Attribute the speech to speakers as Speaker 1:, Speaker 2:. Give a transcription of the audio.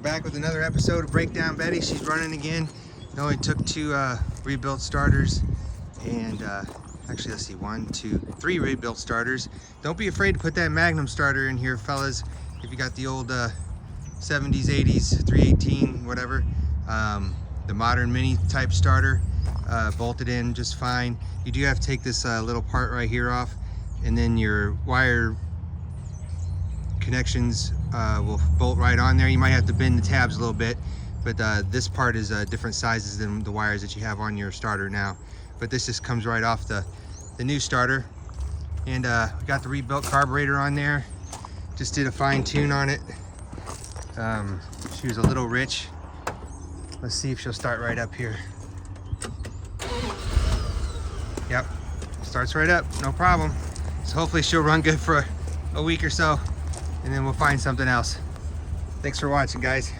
Speaker 1: back with another episode of Breakdown Betty. She's running again. It only took 2 rebuilt starters, and actually, let's see, 1, 2, 3 rebuilt starters. Don't be afraid to put that Magnum starter in here, fellas. If you got the old 70s, 80s, 318, whatever, the modern mini type starter, bolted in just fine. You do have to take this little part right here off, and then your wire connections will bolt right on there. You might have to bend the tabs a little bit, but this part is different sizes than the wires that you have on your starter now. But this just comes right off the new starter. And we got the rebuilt carburetor on there. Just did a fine tune on it. She was a little rich. Let's see if she'll start right up here. Yep, starts right up, no problem. So hopefully she'll run good for a week or so, and then we'll find something else. Thanks for watching, guys.